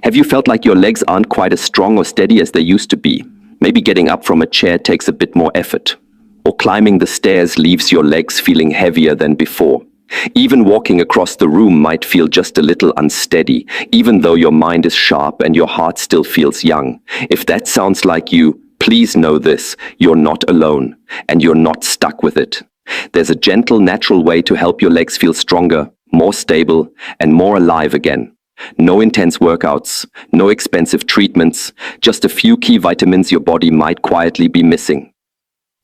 Have you felt like your legs aren't quite as strong or steady as they used to be? Maybe getting up from a chair takes a bit more effort. Or climbing the stairs leaves your legs feeling heavier than before. Even walking across the room might feel just a little unsteady, even though your mind is sharp and your heart still feels young. If that sounds like you, please know this: you're not alone, and you're not stuck with it. There's a gentle, natural way to help your legs feel stronger, more stable, and more alive again. No intense workouts, no expensive treatments, just a few key vitamins your body might quietly be missing.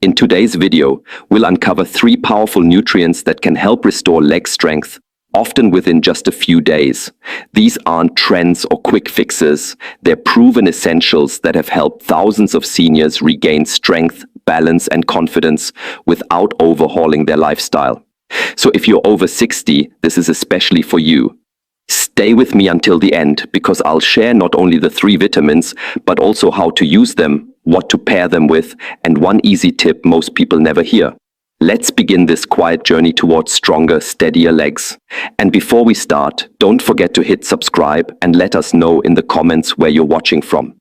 In today's video, we'll uncover 3 powerful nutrients that can help restore leg strength, often within just a few days. These aren't trends or quick fixes. They're proven essentials that have helped thousands of seniors regain strength, balance, and confidence without overhauling their lifestyle. So if you're over 60, this is especially for you. Stay with me until the end, because I'll share not only the 3 vitamins, but also how to use them, what to pair them with, and one easy tip most people never hear. Let's begin this quiet journey towards stronger, steadier legs. And before we start, don't forget to hit subscribe and let us know in the comments where you're watching from.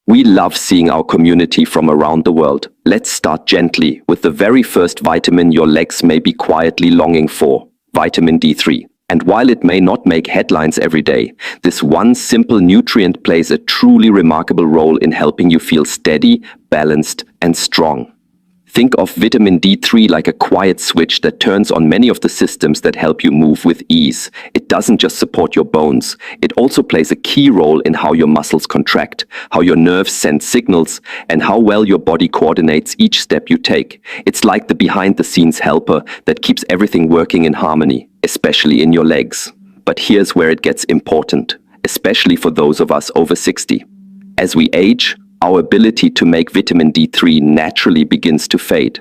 We love seeing our community from around the world. Let's start gently with the very first vitamin your legs may be quietly longing for: vitamin D3. And while it may not make headlines every day, this one simple nutrient plays a truly remarkable role in helping you feel steady, balanced, and strong. Think of vitamin D3 like a quiet switch that turns on many of the systems that help you move with ease. It doesn't just support your bones, it also plays a key role in how your muscles contract, how your nerves send signals, and how well your body coordinates each step you take. It's like the behind-the-scenes helper that keeps everything working in harmony, especially in your legs. But here's where it gets important, especially for those of us over 60. As we age, our ability to make vitamin D3 naturally begins to fade.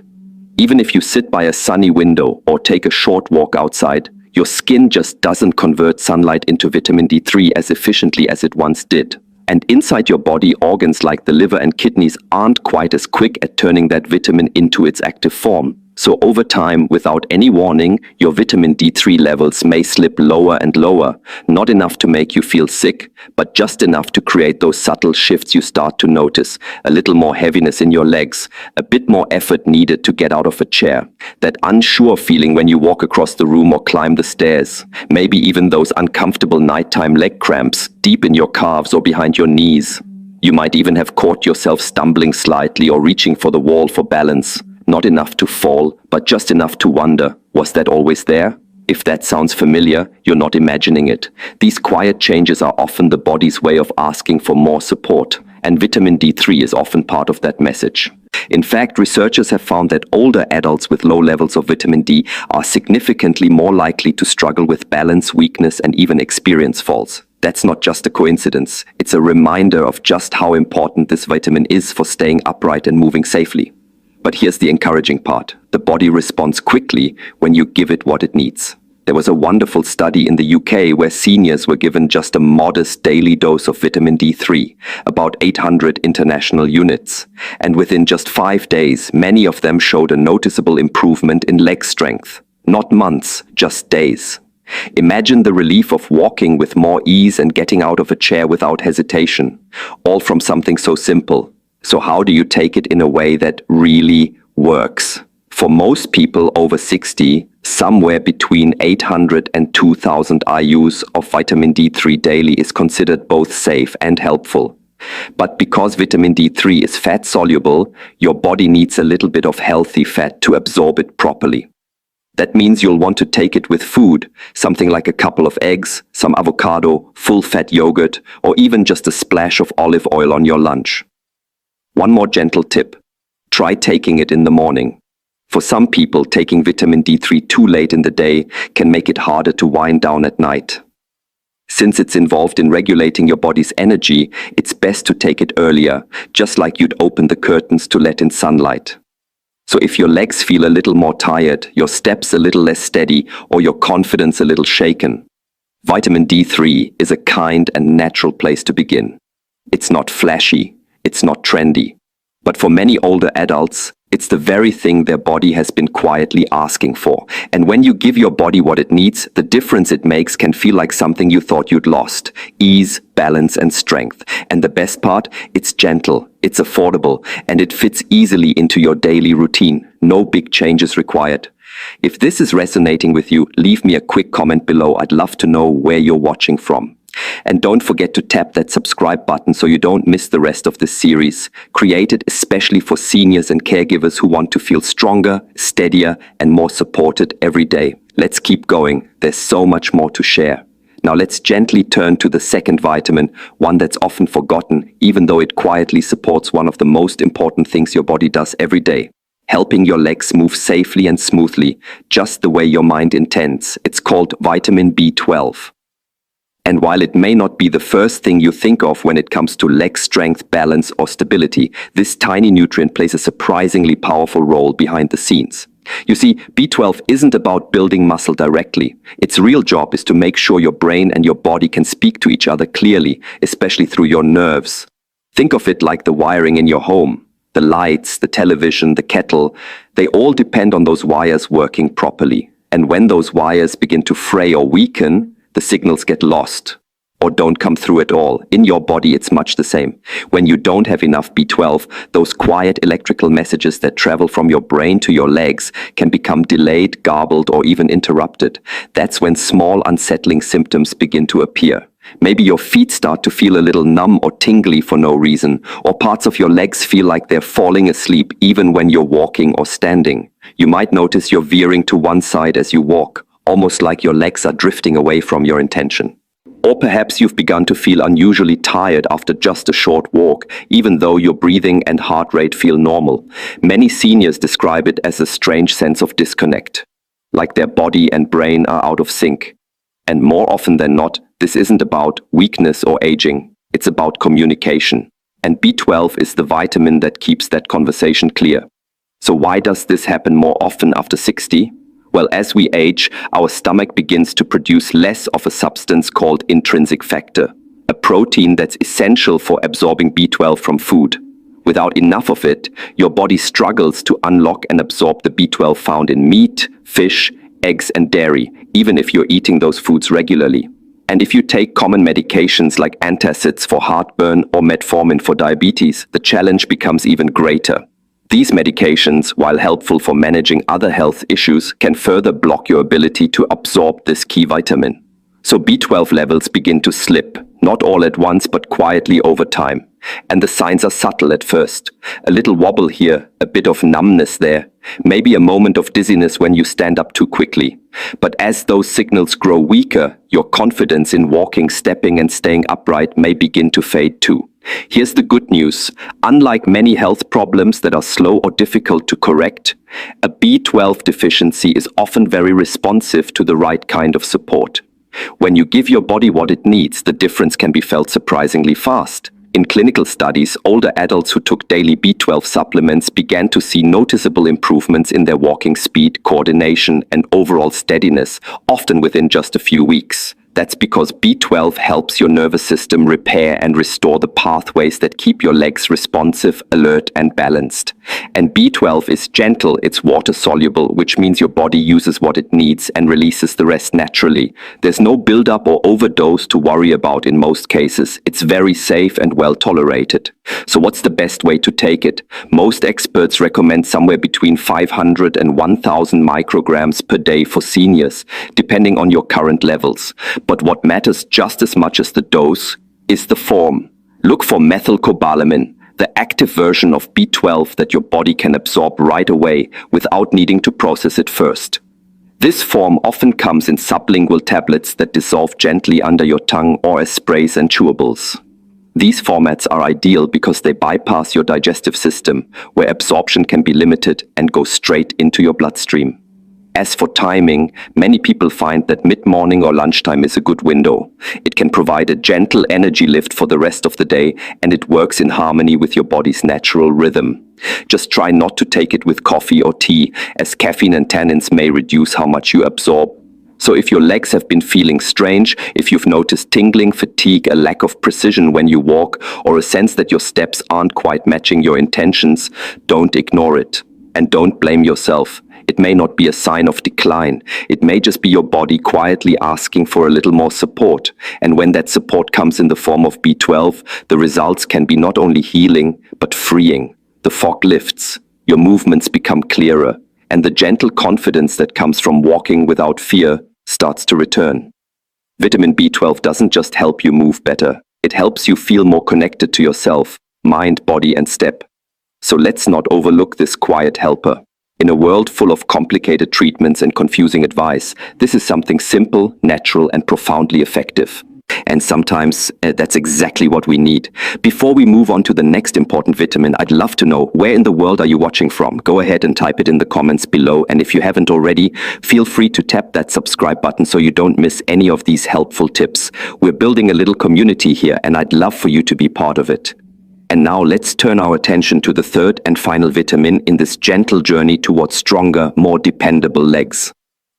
Even if you sit by a sunny window or take a short walk outside, your skin just doesn't convert sunlight into vitamin D3 as efficiently as it once did. And inside your body, organs like the liver and kidneys aren't quite as quick at turning that vitamin into its active form. So over time, without any warning, your vitamin D3 levels may slip lower and lower, not enough to make you feel sick, but just enough to create those subtle shifts you start to notice: a little more heaviness in your legs, a bit more effort needed to get out of a chair, that unsure feeling when you walk across the room or climb the stairs, maybe even those uncomfortable nighttime leg cramps deep in your calves or behind your knees. You might even have caught yourself stumbling slightly or reaching for the wall for balance. Not enough to fall, but just enough to wonder, was that always there? If that sounds familiar, you're not imagining it. These quiet changes are often the body's way of asking for more support, and vitamin D3 is often part of that message. In fact, researchers have found that older adults with low levels of vitamin D are significantly more likely to struggle with balance, weakness, and even experience falls. That's not just a coincidence. It's a reminder of just how important this vitamin is for staying upright and moving safely. But here's the encouraging part: the body responds quickly when you give it what it needs. There was a wonderful study in the UK where seniors were given just a modest daily dose of vitamin D3, about 800 international units. And within just 5 days, many of them showed a noticeable improvement in leg strength. Not months, just days. Imagine the relief of walking with more ease and getting out of a chair without hesitation, all from something so simple. So how do you take it in a way that really works? For most people over 60, somewhere between 800 and 2000 IUs of vitamin D3 daily is considered both safe and helpful. But because vitamin D3 is fat soluble, your body needs a little bit of healthy fat to absorb it properly. That means you'll want to take it with food, something like a couple of eggs, some avocado, full-fat yogurt, or even just a splash of olive oil on your lunch. One more gentle tip: try taking it in the morning. For some people, taking vitamin D3 too late in the day can make it harder to wind down at night. Since it's involved in regulating your body's energy, it's best to take it earlier, just like you'd open the curtains to let in sunlight. So if your legs feel a little more tired, your steps a little less steady, or your confidence a little shaken, vitamin D3 is a kind and natural place to begin. It's not flashy. It's not trendy. But for many older adults, It's the very thing their body has been quietly asking for. And when you give your body what it needs, the difference it makes can feel like something you thought you'd lost. Ease, balance, and strength. And the best part, it's gentle, it's affordable, and it fits easily into your daily routine. No big changes required. If this is resonating with you, leave me a quick comment below. I'd love to know where you're watching from. And don't forget to tap that subscribe button so you don't miss the rest of this series, created especially for seniors and caregivers who want to feel stronger, steadier, and more supported every day. Let's keep going. There's so much more to share. Now let's gently turn to the second vitamin, one that's often forgotten, even though it quietly supports one of the most important things your body does every day. Helping your legs move safely and smoothly, just the way your mind intends. It's called vitamin B12. And while it may not be the first thing you think of when it comes to leg strength, balance, or stability, this tiny nutrient plays a surprisingly powerful role behind the scenes. You see, B12 isn't about building muscle directly. Its real job is to make sure your brain and your body can speak to each other clearly, especially through your nerves. Think of it like the wiring in your home. The lights, the television, the kettle, they all depend on those wires working properly. And when those wires begin to fray or weaken, the signals get lost or don't come through at all. In your body, it's much the same. When you don't have enough B12, those quiet electrical messages that travel from your brain to your legs can become delayed, garbled, or even interrupted. That's when small, unsettling symptoms begin to appear. Maybe your feet start to feel a little numb or tingly for no reason, or parts of your legs feel like they're falling asleep even when you're walking or standing. You might notice you're veering to one side as you walk, almost like your legs are drifting away from your intention. Or perhaps you've begun to feel unusually tired after just a short walk, even though your breathing and heart rate feel normal. Many seniors describe it as a strange sense of disconnect, like their body and brain are out of sync. And more often than not, this isn't about weakness or aging. It's about communication. And B12 is the vitamin that keeps that conversation clear. So why does this happen more often after 60? Well, as we age, our stomach begins to produce less of a substance called intrinsic factor, a protein that's essential for absorbing B12 from food. Without enough of it, your body struggles to unlock and absorb the B12 found in meat, fish, eggs, and dairy, even if you're eating those foods regularly. And if you take common medications like antacids for heartburn or metformin for diabetes, the challenge becomes even greater. These medications, while helpful for managing other health issues, can further block your ability to absorb this key vitamin. So B12 levels begin to slip, not all at once but quietly over time. And the signs are subtle at first. A little wobble here, a bit of numbness there, maybe a moment of dizziness when you stand up too quickly. But as those signals grow weaker, your confidence in walking, stepping, and staying upright may begin to fade too. Here's the good news. Unlike many health problems that are slow or difficult to correct, a B12 deficiency is often very responsive to the right kind of support. When you give your body what it needs, the difference can be felt surprisingly fast. In clinical studies, older adults who took daily B12 supplements began to see noticeable improvements in their walking speed, coordination, and overall steadiness, often within just a few weeks. That's because B12 helps your nervous system repair and restore the pathways that keep your legs responsive, alert, and balanced. And B12 is gentle, it's water-soluble, which means your body uses what it needs and releases the rest naturally. There's no buildup or overdose to worry about in most cases. It's very safe and well tolerated. So what's the best way to take it? Most experts recommend somewhere between 500 and 1,000 micrograms per day for seniors, depending on your current levels. But what matters just as much as the dose is the form. Look for methylcobalamin, the active version of B12 that your body can absorb right away without needing to process it first. This form often comes in sublingual tablets that dissolve gently under your tongue or as sprays and chewables. These formats are ideal because they bypass your digestive system, where absorption can be limited, and go straight into your bloodstream. As for timing, many people find that mid-morning or lunchtime is a good window. It can provide a gentle energy lift for the rest of the day, and it works in harmony with your body's natural rhythm. Just try not to take it with coffee or tea, as caffeine and tannins may reduce how much you absorb. So if your legs have been feeling strange, if you've noticed tingling, fatigue, a lack of precision when you walk, or a sense that your steps aren't quite matching your intentions, don't ignore it. And don't blame yourself. It may not be a sign of decline. It may just be your body quietly asking for a little more support. And when that support comes in the form of B12, the results can be not only healing, but freeing. The fog lifts, your movements become clearer, and the gentle confidence that comes from walking without fear starts to return. Vitamin B12 doesn't just help you move better. It helps you feel more connected to yourself, mind, body, and step. So let's not overlook this quiet helper. In a world full of complicated treatments and confusing advice, this is something simple, natural, and profoundly effective. And sometimes that's exactly what we need. Before we move on to the next important vitamin, I'd love to know, where in the world are you watching from? Go ahead and type it in the comments below. And if you haven't already, feel free to tap that subscribe button so you don't miss any of these helpful tips. We're building a little community here, and I'd love for you to be part of it. And now let's turn our attention to the third and final vitamin in this gentle journey towards stronger, more dependable legs.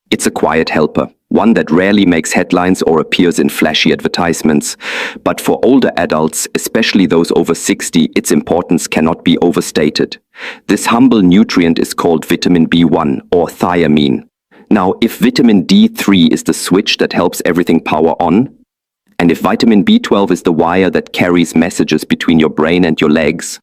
It's a quiet helper, one that rarely makes headlines or appears in flashy advertisements. But for older adults, especially those over 60, its importance cannot be overstated. This humble nutrient is called vitamin B1 or thiamine. Now, if vitamin D3 is the switch that helps everything power on, and if vitamin B12 is the wire that carries messages between your brain and your legs,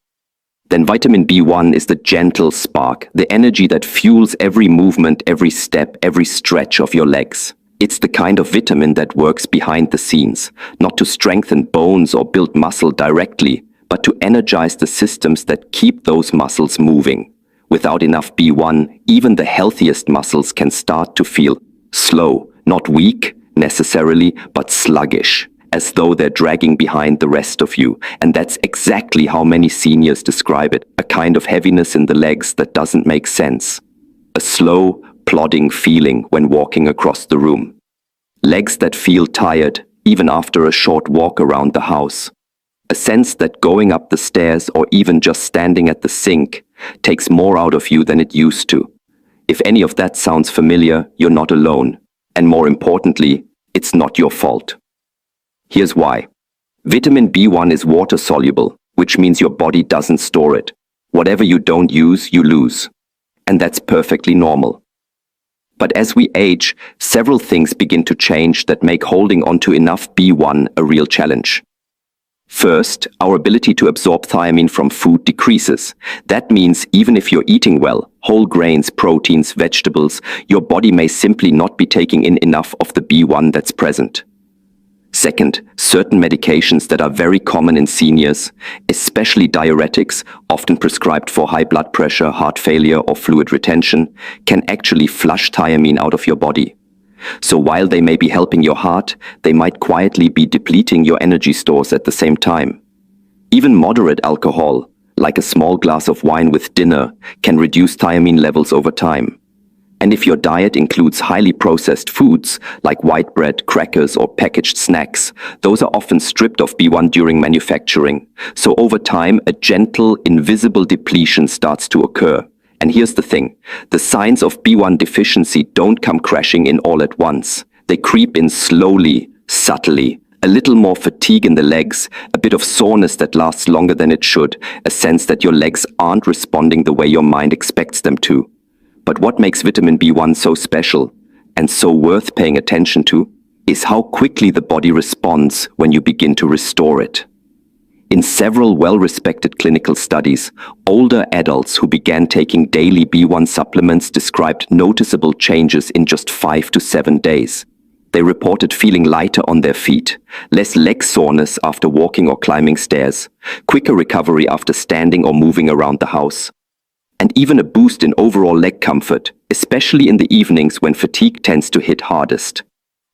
then vitamin B1 is the gentle spark, the energy that fuels every movement, every step, every stretch of your legs. It's the kind of vitamin that works behind the scenes, not to strengthen bones or build muscle directly, but to energize the systems that keep those muscles moving. Without enough B1, even the healthiest muscles can start to feel slow, not weak necessarily, but sluggish, as though they're dragging behind the rest of you. And that's exactly how many seniors describe it, a kind of heaviness in the legs that doesn't make sense. A slow, plodding feeling when walking across the room. Legs that feel tired, even after a short walk around the house. A sense that going up the stairs or even just standing at the sink takes more out of you than it used to. If any of that sounds familiar, you're not alone. And more importantly, it's not your fault. Here's why. Vitamin B1 is water-soluble, which means your body doesn't store it. Whatever you don't use, you lose. And that's perfectly normal. But as we age, several things begin to change that make holding onto enough B1 a real challenge. First, our ability to absorb thiamine from food decreases. That means even if you're eating well, whole grains, proteins, vegetables, your body may simply not be taking in enough of the B1 that's present. Second, certain medications that are very common in seniors, especially diuretics, often prescribed for high blood pressure, heart failure, or fluid retention, can actually flush thiamine out of your body. So while they may be helping your heart, they might quietly be depleting your energy stores at the same time. Even moderate alcohol, like a small glass of wine with dinner, can reduce thiamine levels over time. And if your diet includes highly processed foods, like white bread, crackers, or packaged snacks, those are often stripped of B1 during manufacturing. So over time, a gentle, invisible depletion starts to occur. And here's the thing, the signs of B1 deficiency don't come crashing in all at once. They creep in slowly, subtly. A little more fatigue in the legs, a bit of soreness that lasts longer than it should, a sense that your legs aren't responding the way your mind expects them to. But what makes vitamin B1 so special, and so worth paying attention to, is how quickly the body responds when you begin to restore it. In several well-respected clinical studies, older adults who began taking daily B1 supplements described noticeable changes in just 5 to 7 days. They reported feeling lighter on their feet, less leg soreness after walking or climbing stairs, quicker recovery after standing or moving around the house, and even a boost in overall leg comfort, especially in the evenings when fatigue tends to hit hardest.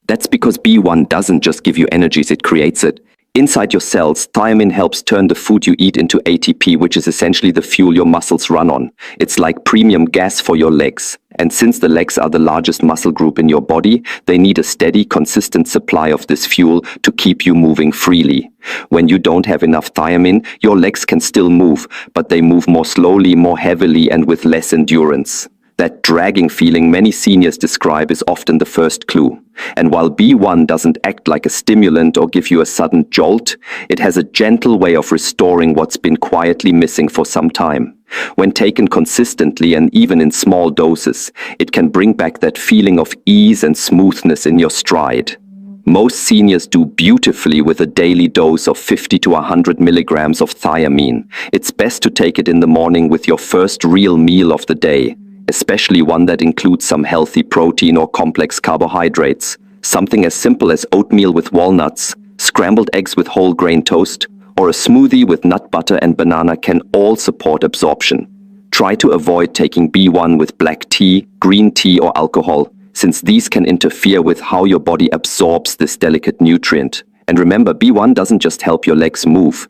That's because B1 doesn't just give you energies, it creates it. Inside your cells, thiamine helps turn the food you eat into ATP, which is essentially the fuel your muscles run on. It's like premium gas for your legs. And since the legs are the largest muscle group in your body, they need a steady, consistent supply of this fuel to keep you moving freely. When you don't have enough thiamine, your legs can still move, but they move more slowly, more heavily, and with less endurance. That dragging feeling many seniors describe is often the first clue. And while B1 doesn't act like a stimulant or give you a sudden jolt, it has a gentle way of restoring what's been quietly missing for some time. When taken consistently and even in small doses, it can bring back that feeling of ease and smoothness in your stride. Most seniors do beautifully with a daily dose of 50 to 100 milligrams of thiamine. It's best to take it in the morning with your first real meal of the day, especially one that includes some healthy protein or complex carbohydrates. Something as simple as oatmeal with walnuts, scrambled eggs with whole grain toast, or a smoothie with nut butter and banana can all support absorption. Try to avoid taking B1 with black tea, green tea, or alcohol, since these can interfere with how your body absorbs this delicate nutrient. And remember, B1 doesn't just help your legs move,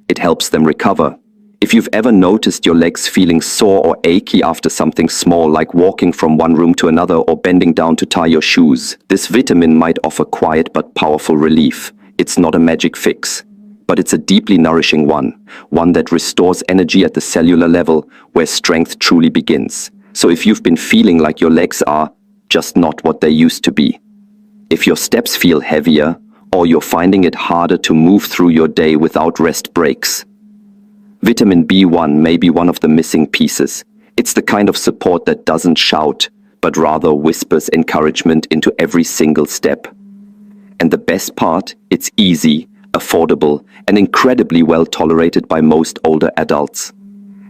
it helps them recover. If you've ever noticed your legs feeling sore or achy after something small like walking from one room to another or bending down to tie your shoes, this vitamin might offer quiet but powerful relief. It's not a magic fix, but it's a deeply nourishing one that restores energy at the cellular level where strength truly begins. So if you've been feeling like your legs are just not what they used to be, if your steps feel heavier, or you're finding it harder to move through your day without rest breaks, vitamin B1 may be one of the missing pieces. It's the kind of support that doesn't shout, but rather whispers encouragement into every single step. And the best part, it's easy, affordable, and incredibly well tolerated by most older adults.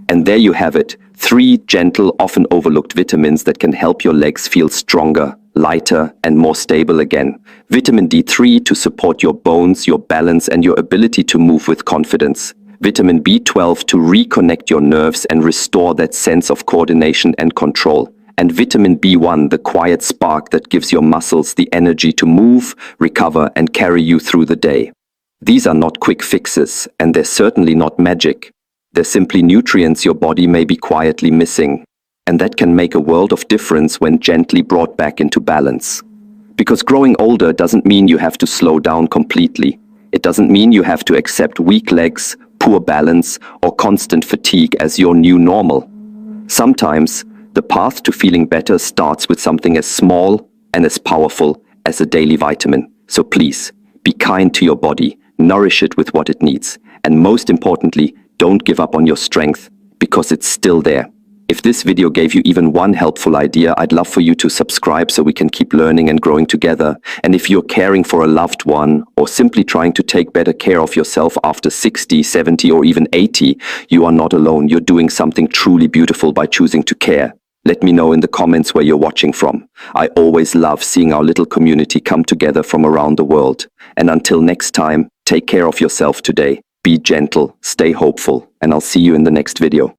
And there you have it, 3 gentle, often overlooked vitamins that can help your legs feel stronger, lighter, and more stable again. Vitamin D3 to support your bones, your balance, and your ability to move with confidence. Vitamin B12 to reconnect your nerves and restore that sense of coordination and control. And vitamin B1, the quiet spark that gives your muscles the energy to move, recover, and carry you through the day. These are not quick fixes, and they're certainly not magic. They're simply nutrients your body may be quietly missing, and that can make a world of difference when gently brought back into balance. Because growing older doesn't mean you have to slow down completely. It doesn't mean you have to accept weak legs, poor balance, or constant fatigue as your new normal. Sometimes, the path to feeling better starts with something as small and as powerful as a daily vitamin. So please, be kind to your body, nourish it with what it needs, and most importantly, don't give up on your strength, because it's still there. If this video gave you even one helpful idea, I'd love for you to subscribe so we can keep learning and growing together. And if you're caring for a loved one or simply trying to take better care of yourself after 60, 70, or even 80, you are not alone. You're doing something truly beautiful by choosing to care. Let me know in the comments where you're watching from. I always love seeing our little community come together from around the world. And until next time, take care of yourself today. Be gentle, stay hopeful, and I'll see you in the next video.